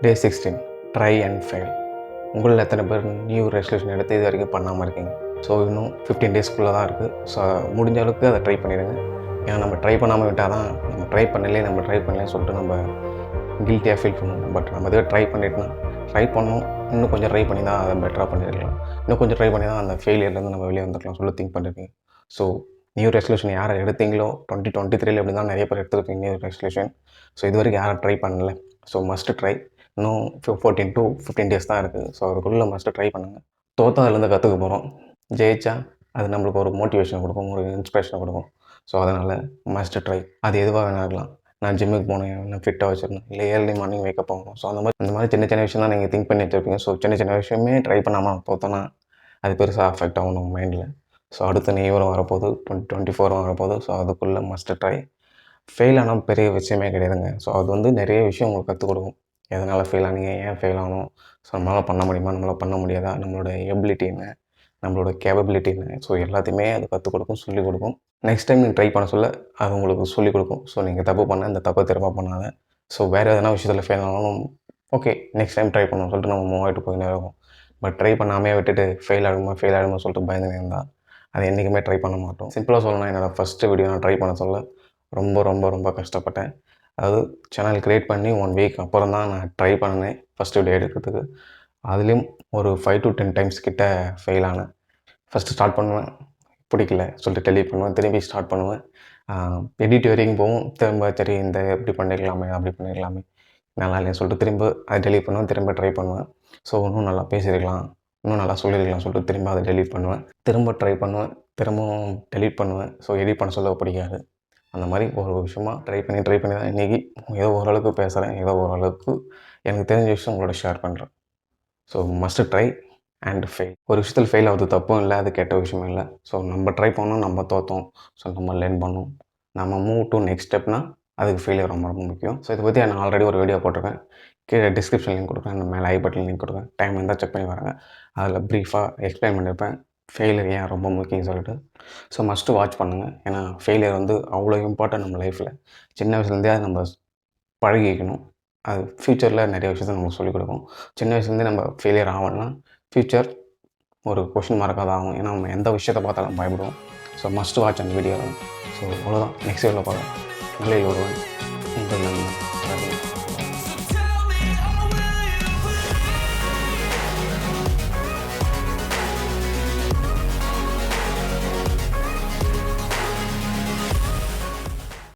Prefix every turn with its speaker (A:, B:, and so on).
A: Day 16 try and fail. உங்களில் எத்தனை பேர் நியூ ரெசல்யூஷன் எடுத்து இது வரைக்கும் பண்ணாமல் இருக்கீங்க? ஸோ இன்னும் 15 டேஸ்க்குள்ளே தான் இருக்குது. ஸோ முடிஞ்ச அளவுக்கு அதை ட்ரை பண்ணிடுங்க. ஏன்னா நம்ம ட்ரை பண்ணாமல் விட்டால் தான் நம்ம ட்ரை பண்ணலேன்னு சொல்லிட்டு நம்ம கில்ட்டியாக ஃபீல் பண்ணுவோம். பட் நம்ம இதை ட்ரை பண்ணணும், இன்னும் கொஞ்சம் ட்ரை பண்ணி தான் அதை பெட்டராக பண்ணியிருக்கலாம். இன்னும் கொஞ்சம் ட்ரை பண்ணி தான் அந்த ஃபெயிலியர்லேருந்து நம்ம வெளியே வந்துருக்கலாம் சொல்லி திங்க் பண்ணியிருக்கீங்க. ஸோ நியூ ரெசல்யூஷன் யாரை எடுத்தீங்களோ 2023 எப்படி தான் நிறைய பேர் எடுத்துருக்கீங்க நியூ ரெசல்யூஷன். ஸோ இது வரைக்கும் யாரும் ட்ரை பண்ணல. So must try. இன்னும் 14 to 15 டேஸ் தான் இருக்குது. ஸோ அதுக்குள்ளே மஸ்ட்டு ட்ரை பண்ணுங்கள். தோற்றா அதுலேருந்து கற்றுக்க போகிறோம். ஜெயிச்சா அது நம்மளுக்கு ஒரு மோட்டிவேஷன் கொடுக்கும், ஒரு இன்ஸ்பிரேஷன் கொடுக்கும். ஸோ அதனால் மஸ்ட்டு ட்ரை. அது எதுவாக வேணா இருக்கலாம். நான் ஜிம்முக்கு போனேன், நான் ஃபிட்டாக வச்சுருந்தேன், இல்லை ஏர்லி மார்னிங் வேக்கப் ஆகணும். ஸோ அந்த மாதிரி சின்ன சின்ன விஷயம் தான் நீங்கள் திங்க் பண்ணி வச்சுருப்பீங்க. ஸோ சின்ன விஷயமே ட்ரை பண்ணாமல் தோற்றோன்னா அது பெருசாக அஃபெக்ட் ஆகும் நம்ம மைண்டில். ஸோ அடுத்த நியூ வரப்போகுது, 2024 வரப்போகுது. ஸோ அதுக்குள்ளே மஸ்ட்டு ட்ரை. ஃபெயில் ஆனால் பெரிய விஷயமே கிடையாதுங்க. ஸோ அது நிறைய விஷயம் உங்களுக்கு கற்றுக் கொடுக்கும். எதனால் ஃபெயில் ஆனீங்க, ஏன் ஃபெயில் ஆகணும், ஸோ நம்மளால் பண்ண முடியுமா, நம்மளால் பண்ண முடியாதா, நம்மளோட எபிலிட்டி என்ன, நம்மளோட கேப்பபிலிட்டி என்ன, ஸோ எல்லாத்தையுமே அது கற்றுக் கொடுக்கும், சொல்லிக் கொடுக்கும். நெக்ஸ்ட் டைம் நீங்கள் ட்ரை பண்ண சொல்ல அது உங்களுக்கு சொல்லிக் கொடுக்கும். ஸோ நீங்கள் தப்பு பண்ண இந்த தப்பை திரும்ப பண்ணாத. ஸோ வேறு எதனா விஷயத்தில் ஃபெயில் ஆனாலும் ஓகே நெக்ஸ்ட் டைம் ட்ரை பண்ணணும் சொல்லிட்டு நம்ம மூவ் ஆகிட்டு போயினே இருக்கும். பட் ட்ரை பண்ணாமே விட்டுட்டு ஃபெயில் ஆகிடுமா சொல்லிட்டு பயந்துன்னு இருந்தால் அதை என்றைக்குமே ட்ரை பண்ண மாட்டோம். சிம்பிளாக சொல்லணும்னா என்னோடய ஃபஸ்ட்டு வீடியோ நான் ட்ரை பண்ண சொல்ல ரொம்ப கஷ்டப்பட்டேன். அதாவது சேனல் க்ரியேட் பண்ணி 1 வீக் அப்புறம் தான் நான் ட்ரை பண்ணேன் ஃபஸ்ட் வீடியோ எடுக்கிறதுக்கு. அதுலேயும் ஒரு 5 to 10 டைம்ஸ் கிட்ட ஃபெயில் ஆனேன். ஃபஸ்ட்டு ஸ்டார்ட் பண்ணுவேன், பிடிக்கல சொல்லிட்டு டெலீட் பண்ணுவேன், திரும்பி ஸ்டார்ட் பண்ணுவேன். எடிட் வரைக்கும் போகும், திரும்ப சரி இந்த இப்படி பண்ணிக்கலாமே, அப்படி பண்ணிக்கலாமே, நல்லா இல்லைன்னு சொல்லிட்டு திரும்ப அதை டெலீட் பண்ணுவேன், திரும்ப ட்ரை பண்ணுவேன். ஸோ இன்னும் நல்லா பேசியிருக்கலாம், இன்னும் நல்லா சொல்லியிருக்கலாம் சொல்லிட்டு திரும்ப அதை டெலீட் பண்ணுவேன், திரும்ப ட்ரை பண்ணுவேன், திரும்பவும் டெலீட் பண்ணுவேன். ஸோ எடிட் பண்ண சொல்ல பிடிக்காது. அந்த மாதிரி ஒரு விஷயமாக ட்ரை பண்ணி தான் இன்றைக்கி ஏதோ ஓரளவுக்கு பேசுகிறேன், ஏதோ ஓரளவுக்கு எனக்கு தெரிஞ்ச விஷயம் உங்களோட ஷேர் பண்ணுறேன். So must try and fail. ஒரு விஷயத்தில் ஃபெயில் ஆகுது தப்பும் இல்லை, அது கெட்ட விஷயமும் இல்லை. ஸோ நம்ம ட்ரை பண்ணோம், நம்ம தோற்றோம், ஸோ நம்ம லேர்ன் பண்ணோம், நம்ம மூவ் டு நெக்ஸ்ட் ஸ்டெப்னால் அதுக்கு ஃபெயிலியர் ரொம்ப முக்கியம். ஸோ இதை பற்றி நான் ஆல்ரெடி ஒரு வீடியோ போட்டிருக்கேன், கீழே டிஸ்கிரிப்ஷன் லிங்க் கொடுக்குறேன், மேலே ஐ பட்டன் லிங்க் கொடுக்குறேன், டைம் இருந்தால் செக் பண்ணி வரேங்க. அதில் ப்ரீஃபாக எக்ஸ்பிளைன் பண்ணியிருப்பேன் ஃபெயிலியர் ஏன் ரொம்ப முக்கியம்னு சொல்லிட்டு. ஸோ மஸ்ட்டு வாட்ச் பண்ணுங்கள். ஏன்னா ஃபெயிலியர் அவ்வளோ இம்பார்ட்டன்ட் நம்ம லைஃப்பில். சின்ன வயசுலேருந்தே அதை நம்ம பழகிக்கணும். அது ஃப்யூச்சரில் நிறைய விஷயத்த நமக்கு சொல்லிக் கொடுக்கும். சின்ன வயசுலேருந்தே நம்ம ஃபெயிலியர் ஆகலைன்னா ஃப்யூச்சர் ஒரு கொஷின் மார்க்காக தான் ஆகும். ஏன்னா நம்ம எந்த விஷயத்தை பார்த்தாலும் பயப்படுவோம். ஸோ மஸ்ட்டு வாட்ச் அந்த வீடியோ. ஸோ அவ்வளோதான், நெக்ஸ்ட் வீடியோவில் பார்க்கலாம். நல்ல ஒருவன் உங்கள் நண்பன்.